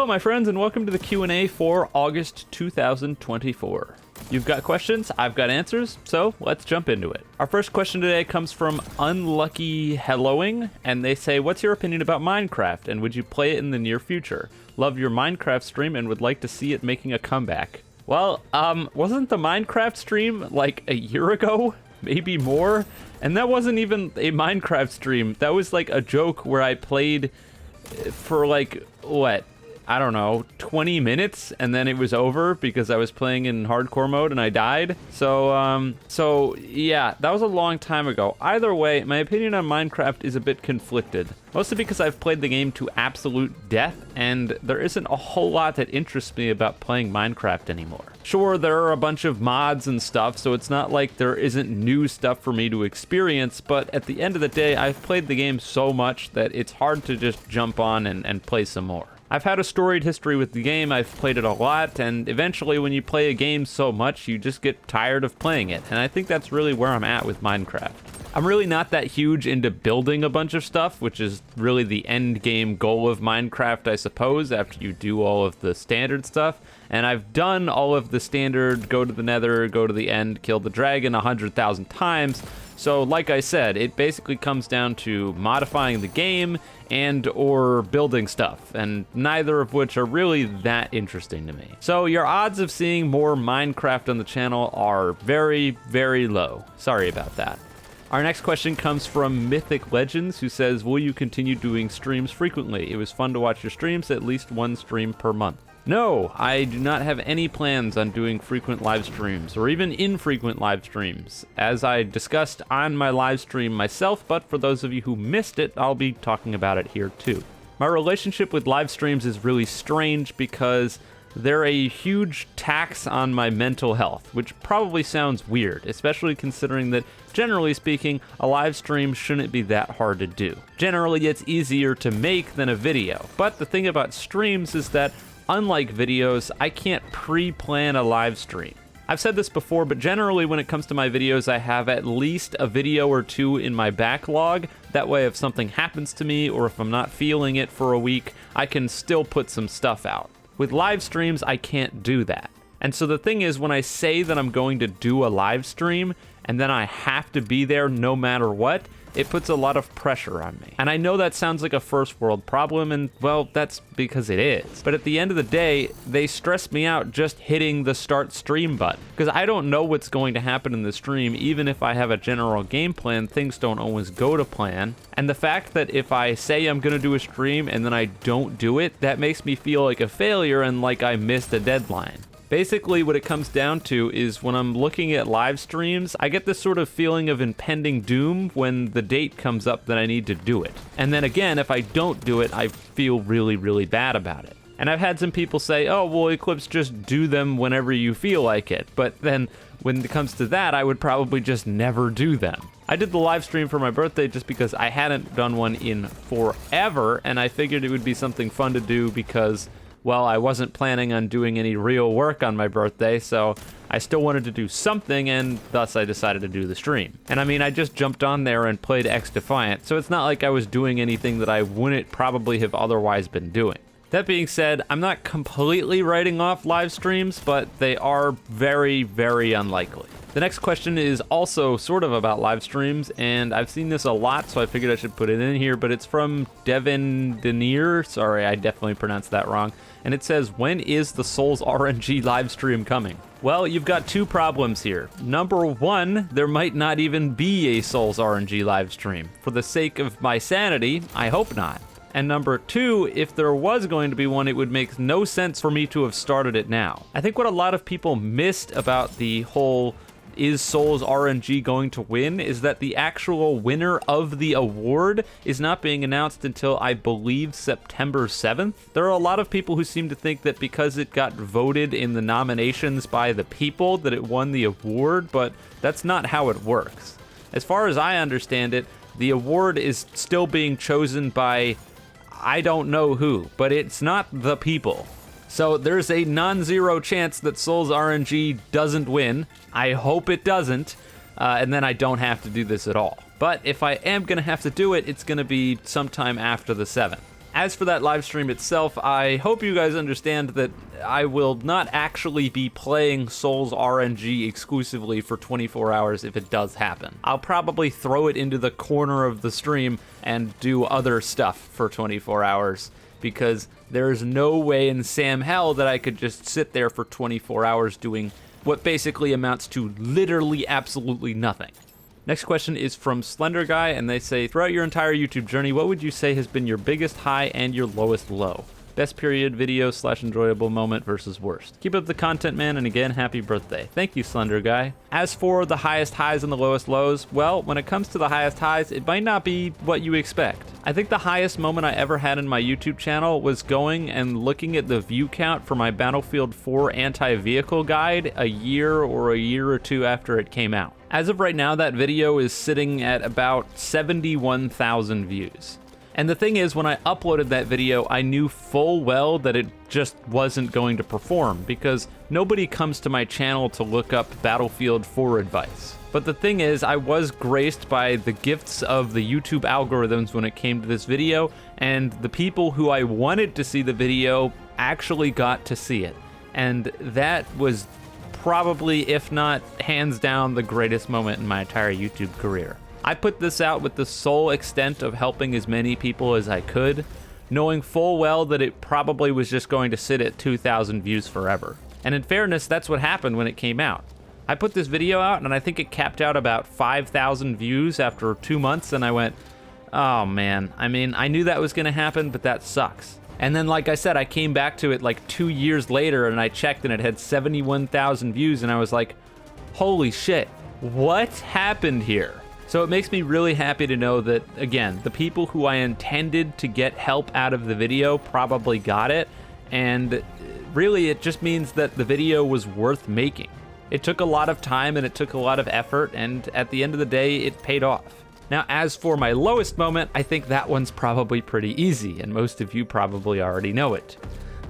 Hello, my friends, and welcome to the Q&A for August 2024. You've got questions, I've got answers, so let's jump into it. Our first question today comes from Unlucky Helloing, and they say, what's your opinion about Minecraft, and would you play it in the near future? Love your Minecraft stream and would like to see it making a comeback. Well, wasn't the Minecraft stream like a year ago? Maybe more? And that wasn't even a Minecraft stream. That was like a joke where I played for like, what? I don't know, 20 minutes, and then it was over because I was playing in hardcore mode and I died. So yeah, that was a long time ago. Either way, my opinion on Minecraft is a bit conflicted. Mostly because I've played the game to absolute death, and there isn't a whole lot that interests me about playing Minecraft anymore. Sure, there are a bunch of mods and stuff, so it's not like there isn't new stuff for me to experience, but at the end of the day, I've played the game so much that it's hard to just jump on and play some more. I've had a storied history with the game, I've played it a lot, and eventually when you play a game so much, you just get tired of playing it, and I think that's really where I'm at with Minecraft. I'm really not that huge into building a bunch of stuff, which is really the end game goal of Minecraft, I suppose, after you do all of the standard stuff. And I've done all of the standard, go to the nether, go to the end, kill the dragon 100,000 times. So like I said, it basically comes down to modifying the game and or building stuff, and neither of which are really that interesting to me. So your odds of seeing more Minecraft on the channel are very, very low. Sorry about that. Our next question comes from Mythic Legends, who says, will you continue doing streams frequently? It was fun to watch your streams, at least one stream per month. No, I do not have any plans on doing frequent live streams, or even infrequent live streams, as I discussed on my live stream myself, but for those of you who missed it, I'll be talking about it here too. My relationship with live streams is really strange because they're a huge tax on my mental health, which probably sounds weird, especially considering that, generally speaking, a live stream shouldn't be that hard to do. Generally, it's easier to make than a video, but the thing about streams is that, unlike videos, I can't pre-plan a live stream. I've said this before, but generally when it comes to my videos, I have at least a video or two in my backlog. That way, if something happens to me, or if I'm not feeling it for a week, I can still put some stuff out. With live streams, I can't do that. And so the thing is, when I say that I'm going to do a live stream, and then I have to be there no matter what, it puts a lot of pressure on me. And I know that sounds like a first world problem, and well, that's because it is. But at the end of the day, they stress me out just hitting the start stream button. Because I don't know what's going to happen in the stream, even if I have a general game plan, things don't always go to plan. And the fact that if I say I'm gonna do a stream and then I don't do it, that makes me feel like a failure and like I missed a deadline. Basically, what it comes down to is when I'm looking at live streams, I get this sort of feeling of impending doom when the date comes up that I need to do it. And then again, if I don't do it, I feel really, really bad about it. And I've had some people say, oh, well, Eclipse, just do them whenever you feel like it. But then when it comes to that, I would probably just never do them. I did the live stream for my birthday just because I hadn't done one in forever, and I figured it would be something fun to do because, well, I wasn't planning on doing any real work on my birthday, so I still wanted to do something, and thus I decided to do the stream. And I mean, I just jumped on there and played X Defiant, so it's not like I was doing anything that I wouldn't probably have otherwise been doing. That being said, I'm not completely writing off live streams, but they are very, very unlikely. The next question is also sort of about live streams, and I've seen this a lot, so I figured I should put it in here, but it's from Devin Denier. Sorry, I definitely pronounced that wrong. And it says, when is the Souls RNG live stream coming? Well, you've got two problems here. Number one, there might not even be a Souls RNG live stream. For the sake of my sanity, I hope not. And number two, if there was going to be one, it would make no sense for me to have started it now. I think what a lot of people missed about the whole is Souls RNG going to win is that the actual winner of the award is not being announced until, I believe, September 7th. There are a lot of people who seem to think that because it got voted in the nominations by the people that it won the award, but that's not how it works. As far as I understand it, the award is still being chosen by I don't know who, but it's not the people. So there's a non-zero chance that Souls RNG doesn't win. I hope it doesn't, and then I don't have to do this at all. But if I am going to have to do it, it's going to be sometime after the 7th. As for that live stream itself, I hope you guys understand that I will not actually be playing Souls RNG exclusively for 24 hours if it does happen. I'll probably throw it into the corner of the stream and do other stuff for 24 hours because there's no way in Sam hell that I could just sit there for 24 hours doing what basically amounts to literally absolutely nothing. Next question is from Slender Guy, and they say, throughout your entire YouTube journey, what would you say has been your biggest high and your lowest low? Best period, video / enjoyable moment versus worst. Keep up the content, man, and again, happy birthday. Thank you, Slender Guy. As for the highest highs and the lowest lows, well, when it comes to the highest highs, it might not be what you expect. I think the highest moment I ever had in my YouTube channel was going and looking at the view count for my Battlefield 4 anti-vehicle guide a year or two after it came out. As of right now, that video is sitting at about 71,000 views. And the thing is, when I uploaded that video, I knew full well that it just wasn't going to perform because nobody comes to my channel to look up Battlefield 4 advice. But the thing is, I was graced by the gifts of the YouTube algorithms when it came to this video, and the people who I wanted to see the video actually got to see it. And that was probably, if not hands down, the greatest moment in my entire YouTube career. I put this out with the sole extent of helping as many people as I could, knowing full well that it probably was just going to sit at 2,000 views forever. And in fairness, that's what happened when it came out. I put this video out and I think it capped out about 5,000 views after 2 months, and I went, oh man, I mean, I knew that was gonna happen, but that sucks. And then, like I said, I came back to it like 2 years later and I checked and it had 71,000 views, and I was like, holy shit, what happened here? So it makes me really happy to know that, again, the people who I intended to get help out of the video probably got it, and really it just means that the video was worth making. It took a lot of time and it took a lot of effort, and at the end of the day, it paid off. Now, as for my lowest moment, I think that one's probably pretty easy, and most of you probably already know it.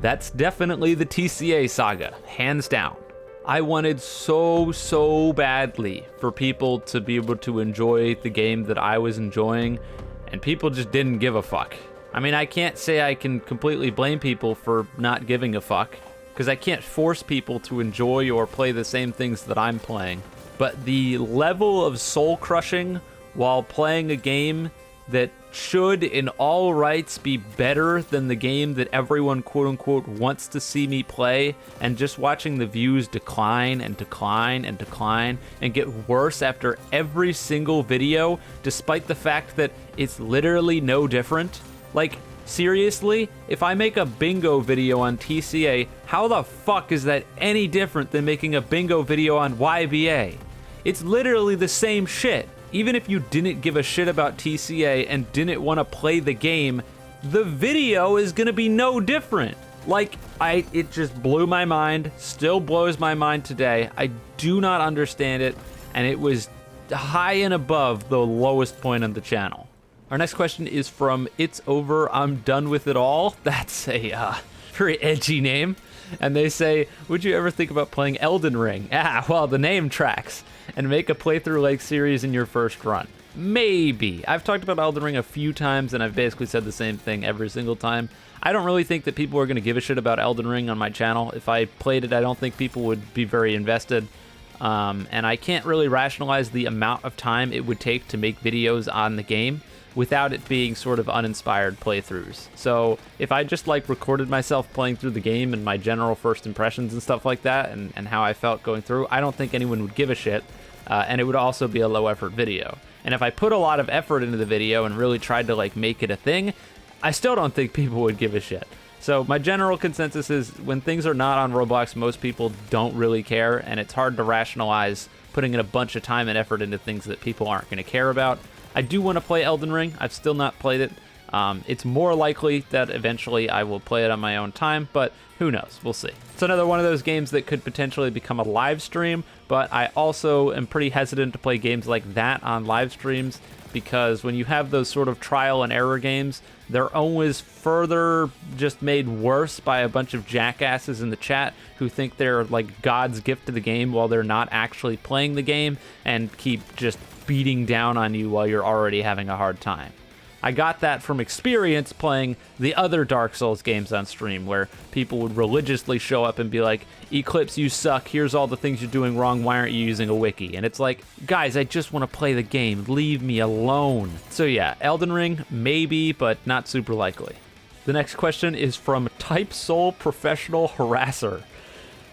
That's definitely the TCA saga, hands down. I wanted so badly for people to be able to enjoy the game that I was enjoying, and people just didn't give a fuck. I mean, I can't say I can completely blame people for not giving a fuck, because I can't force people to enjoy or play the same things that I'm playing. But the level of soul crushing while playing a game that should in all rights be better than the game that everyone quote unquote wants to see me play, and just watching the views decline and decline and decline and get worse after every single video, despite the fact that it's literally no different. Like, seriously, if I make a bingo video on TCA, how the fuck is that any different than making a bingo video on YBA? It's literally the same shit. Even if you didn't give a shit about TCA and didn't want to play the game, the video is gonna be no different. Like, it just blew my mind, still blows my mind today. I do not understand it, and it was high and above the lowest point on the channel. Our next question is from It's Over, I'm Done With It All. That's a very edgy name. And they say, would you ever think about playing Elden Ring? Ah, well, the name tracks. And make a playthrough-like series in your first run. Maybe. I've talked about Elden Ring a few times, and I've basically said the same thing every single time. I don't really think that people are going to give a shit about Elden Ring on my channel. If I played it, I don't think people would be very invested. And I can't really rationalize the amount of time it would take to make videos on the game without it being sort of uninspired playthroughs. So if I just like recorded myself playing through the game and my general first impressions and stuff like that, and how I felt going through, I don't think anyone would give a shit, and it would also be a low effort video. And if I put a lot of effort into the video and really tried to like make it a thing, I still don't think people would give a shit. So my general consensus is when things are not on Roblox, most people don't really care, and it's hard to rationalize putting in a bunch of time and effort into things that people aren't going to care about. I do want to play Elden Ring. I've still not played it. It's more likely that eventually I will play it on my own time, but who knows? We'll see. It's another one of those games that could potentially become a live stream, but I also am pretty hesitant to play games like that on live streams because when you have those sort of trial and error games, they're always further just made worse by a bunch of jackasses in the chat who think they're like God's gift to the game while they're not actually playing the game and keep just beating down on you while you're already having a hard time. I got that from experience playing the other Dark Souls games on stream, where people would religiously show up and be like, Eclipse, you suck, here's all the things you're doing wrong, why aren't you using a wiki? And it's like, guys, I just want to play the game, leave me alone. So yeah, Elden Ring, maybe, but not super likely. The next question is from Type Soul Professional Harasser.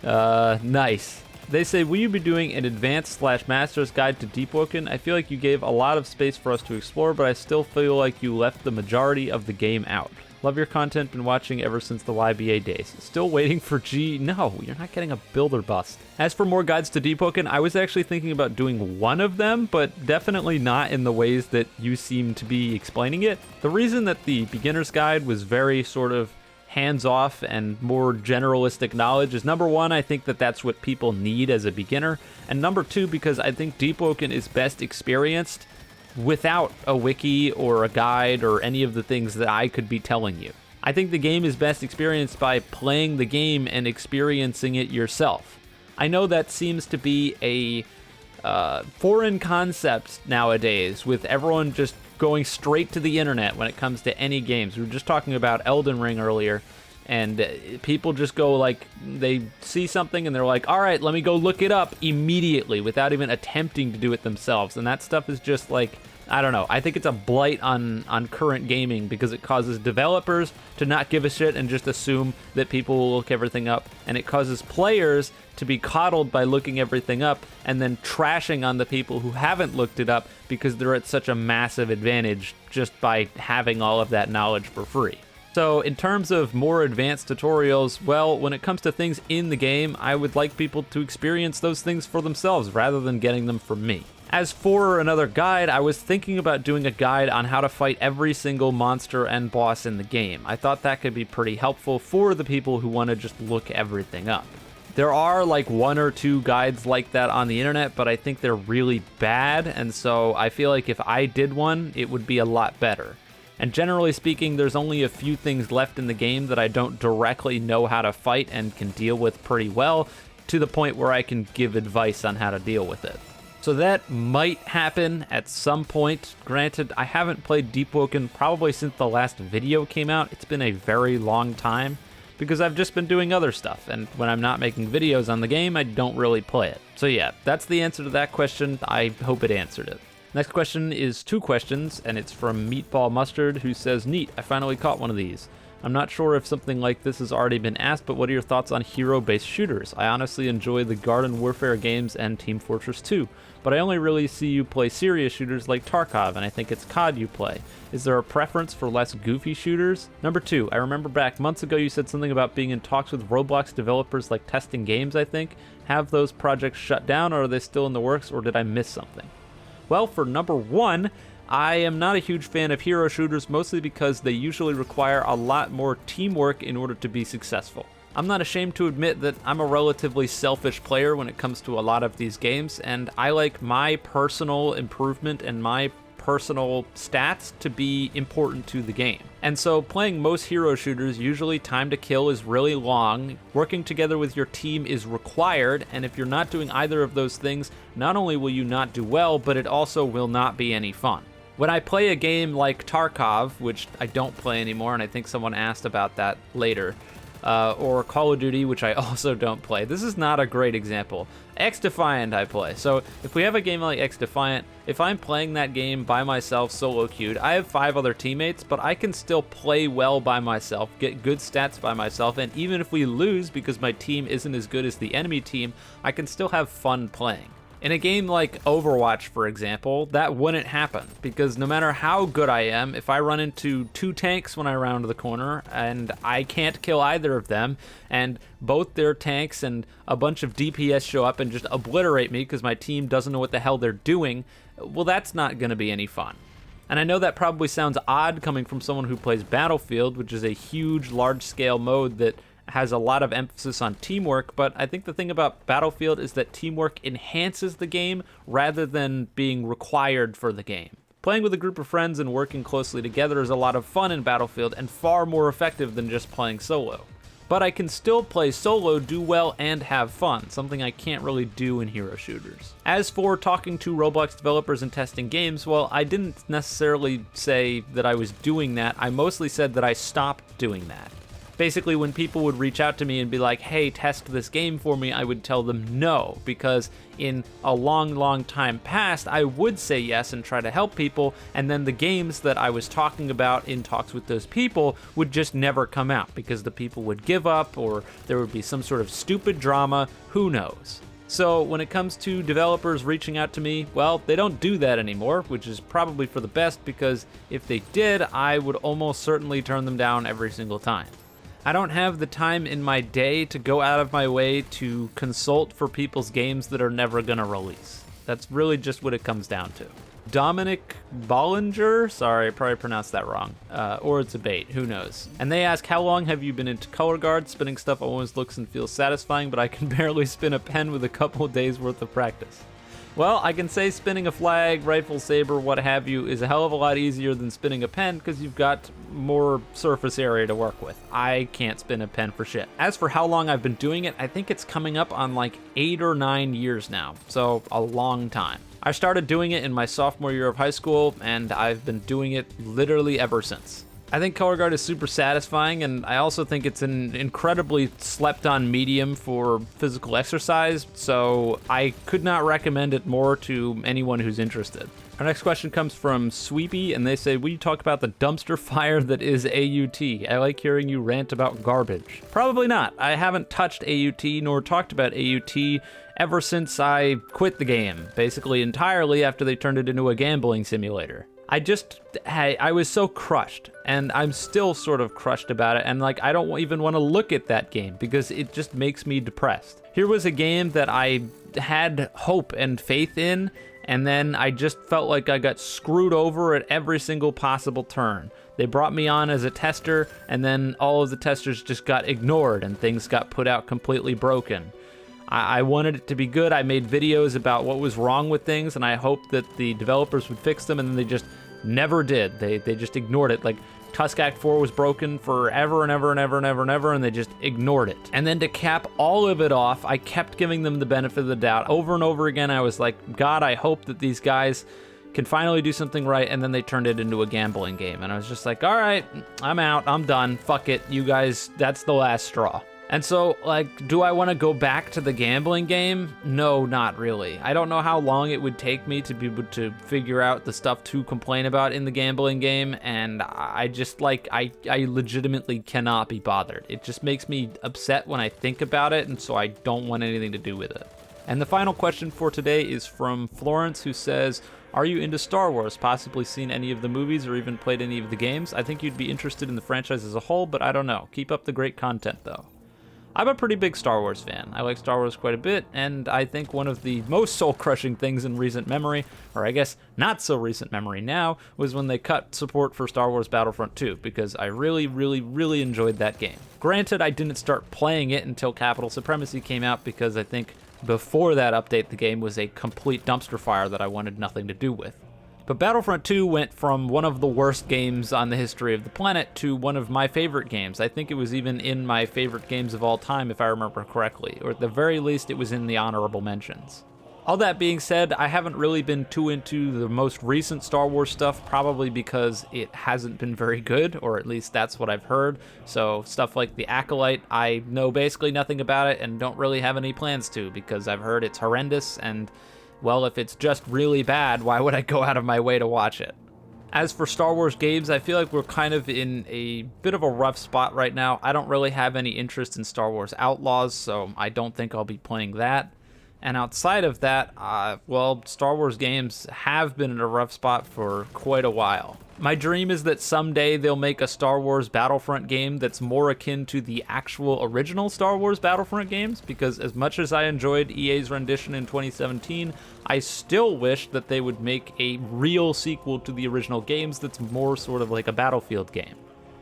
Nice. They say, will you be doing an advanced/master's guide to Deepwoken? I feel like you gave a lot of space for us to explore, but I still feel like you left the majority of the game out. Love your content, been watching ever since the YBA days. Still waiting for G. No, you're not getting a builder bust. As for more guides to Deepwoken, I was actually thinking about doing one of them, but definitely not in the ways that you seem to be explaining it. The reason that the beginner's guide was very sort of hands-off and more generalistic knowledge is, number one, I think that that's what people need as a beginner, and number two, because I think Deepwoken is best experienced without a wiki or a guide or any of the things that I could be telling you. I think the game is best experienced by playing the game and experiencing it yourself. I know that seems to be a foreign concept nowadays, with everyone just going straight to the internet when it comes to any games. We were just talking about Elden Ring earlier, and people just go like, they see something and they're like, all right, let me go look it up immediately without even attempting to do it themselves. And that stuff is just like, I don't know. I think it's a blight on current gaming, because it causes developers to not give a shit and just assume that people will look everything up, and it causes players to be coddled by looking everything up and then trashing on the people who haven't looked it up because they're at such a massive advantage just by having all of that knowledge for free. So in terms of more advanced tutorials, well, when it comes to things in the game, I would like people to experience those things for themselves rather than getting them from me. As for another guide, I was thinking about doing a guide on how to fight every single monster and boss in the game. I thought that could be pretty helpful for the people who want to just look everything up. There are like one or two guides like that on the internet, but I think they're really bad, and so I feel like if I did one, it would be a lot better. And generally speaking, there's only a few things left in the game that I don't directly know how to fight and can deal with pretty well, to the point where I can give advice on how to deal with it. So that might happen at some point. Granted, I haven't played Deepwoken probably since the last video came out. It's been a very long time, because I've just been doing other stuff, and when I'm not making videos on the game, I don't really play it. So yeah, that's the answer to that question. I hope it answered it. Next question is two questions, and it's from Meatball Mustard, who says, neat, I finally caught one of these. I'm not sure if something like this has already been asked, but what are your thoughts on hero-based shooters? I honestly enjoy the Garden Warfare games and Team Fortress 2, but I only really see you play serious shooters like Tarkov, and I think it's COD you play. Is there a preference for less goofy shooters? Number two, I remember back months ago you said something about being in talks with Roblox developers, like testing games, I think. Have those projects shut down, or are they still in the works, or did I miss something? Well, for number one, I am not a huge fan of hero shooters, mostly because they usually require a lot more teamwork in order to be successful. I'm not ashamed to admit that I'm a relatively selfish player when it comes to a lot of these games, and I like my personal improvement and my personal stats to be important to the game. And so playing most hero shooters, usually time to kill is really long, working together with your team is required, and if you're not doing either of those things, not only will you not do well, but it also will not be any fun. When I play a game like Tarkov, which I don't play anymore, and I think someone asked about that later, or Call of Duty, which I also don't play. This is not a great example. X-Defiant I play. So if we have a game like X-Defiant, if I'm playing that game by myself, solo queued, I have 5 other teammates, but I can still play well by myself, get good stats by myself, and even if we lose because my team isn't as good as the enemy team, I can still have fun playing. In a game like Overwatch, for example, that wouldn't happen, because no matter how good I am, if I run into 2 tanks when I round the corner, and I can't kill either of them, and both their tanks and a bunch of DPS show up and just obliterate me because my team doesn't know what the hell they're doing, well, that's not going to be any fun. And I know that probably sounds odd coming from someone who plays Battlefield, which is a huge, large-scale mode that has a lot of emphasis on teamwork, but I think the thing about Battlefield is that teamwork enhances the game rather than being required for the game. Playing with a group of friends and working closely together is a lot of fun in Battlefield and far more effective than just playing solo. but I can still play solo, do well, and have fun, something I can't really do in hero shooters. As for talking to Roblox developers and testing games, well, I didn't necessarily say that I was doing that. I mostly said that I stopped doing that. Basically, when people would reach out to me and be like, hey, test this game for me, I would tell them no, because in a long time past, I would say yes and try to help people, and then the games that I was talking about in talks with those people would just never come out because the people would give up or there would be some sort of stupid drama, who knows. So when it comes to developers reaching out to me, well, they don't do that anymore, which is probably for the best, because if they did, I would almost certainly turn them down every single time. I don't have the time in my day to go out of my way to consult for people's games that are never gonna release. That's really just what it comes down to. Dominic Bollinger, sorry, I probably pronounced that wrong, or it's a bait, who knows. And they ask, how long have you been into color guard? Spinning stuff always looks and feels satisfying, but I can barely spin a pen with a couple of days worth of practice. Well, I can say spinning a flag, rifle, saber, what have you, is a hell of a lot easier than spinning a pen because you've got more surface area to work with. I can't spin a pen for shit. As for how long I've been doing it, I think it's coming up on like 8 or 9 years now, so a long time. I started doing it in my sophomore year of high school, and I've been doing it literally ever since. I think color guard is super satisfying, and I also think it's an incredibly slept-on medium for physical exercise, so I could not recommend it more to anyone who's interested. Our next question comes from Sweepy, and they say, will you talk about the dumpster fire that is AUT? I like hearing you rant about garbage. Probably not. I haven't touched AUT nor talked about AUT ever since I quit the game, basically entirely after they turned it into a gambling simulator. I was so crushed, and I'm still sort of crushed about it, and like I don't even want to look at that game because it just makes me depressed. Here was a game that I had hope and faith in, and then I just felt like I got screwed over at every single possible turn. They brought me on as a tester, and then all of the testers just got ignored and things got put out completely broken. I wanted it to be good. I made videos about what was wrong with things, and I hoped that the developers would fix them, and then they just never did. They just ignored it. Like, Tusk Act 4 was broken forever and ever and ever and ever and ever, and they just ignored it. And then to cap all of it off, I kept giving them the benefit of the doubt. Over and over again, I was like, God, I hope that these guys can finally do something right, and then they turned it into a gambling game. And I was just like, all right, I'm out, I'm done, fuck it, you guys, that's the last straw. And so, like, do I want to go back to the gambling game? No, not really. I don't know how long it would take me to be able to figure out the stuff to complain about in the gambling game, and I just, like, I legitimately cannot be bothered. It just makes me upset when I think about it, and so I don't want anything to do with it. And the final question for today is from Florence, who says, are you into Star Wars? Possibly seen any of the movies or even played any of the games? I think you'd be interested in the franchise as a whole, but I don't know. Keep up the great content, though. I'm a pretty big Star Wars fan. I like Star Wars quite a bit, and I think one of the most soul-crushing things in recent memory, or I guess not so recent memory now, was when they cut support for Star Wars Battlefront 2, because I really enjoyed that game. Granted, I didn't start playing it until Capital Supremacy came out, because I think before that update, the game was a complete dumpster fire that I wanted nothing to do with. But Battlefront 2 went from one of the worst games on the history of the planet to one of my favorite games. I think it was even in my favorite games of all time, if I remember correctly, or at the very least, it was in the honorable mentions. All that being said, I haven't really been too into the most recent Star Wars stuff, probably because it hasn't been very good, or at least that's what I've heard. So stuff like The Acolyte, I know basically nothing about it and don't really have any plans to, because I've heard it's horrendous, and well, if it's just really bad, why would I go out of my way to watch it? As for Star Wars games, I feel like we're kind of in a bit of a rough spot right now. I don't really have any interest in Star Wars Outlaws, so I don't think I'll be playing that. And outside of that, well, Star Wars games have been in a rough spot for quite a while. My dream is that someday they'll make a Star Wars Battlefront game that's more akin to the actual original Star Wars Battlefront games, because as much as I enjoyed EA's rendition in 2017, I still wish that they would make a real sequel to the original games that's more sort of like a Battlefield game.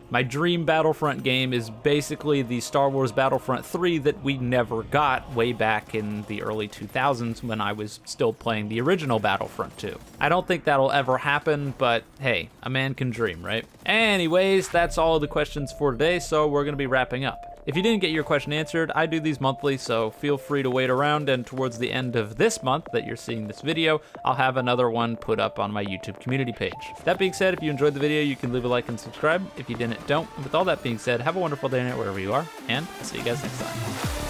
My dream Battlefront game is basically the Star Wars Battlefront 3 that we never got way back in the early 2000s when I was still playing the original Battlefront 2. I don't think that'll ever happen, but hey, a man can dream, right? Anyways, that's all of the questions for today, so we're going to be wrapping up. If you didn't get your question answered, I do these monthly, so feel free to wait around, and towards the end of this month that you're seeing this video, I'll have another one put up on my YouTube community page. That being said, if you enjoyed the video, you can leave a like and subscribe. If you didn't, don't. And with all that being said, have a wonderful day night wherever you are, and I'll see you guys next time.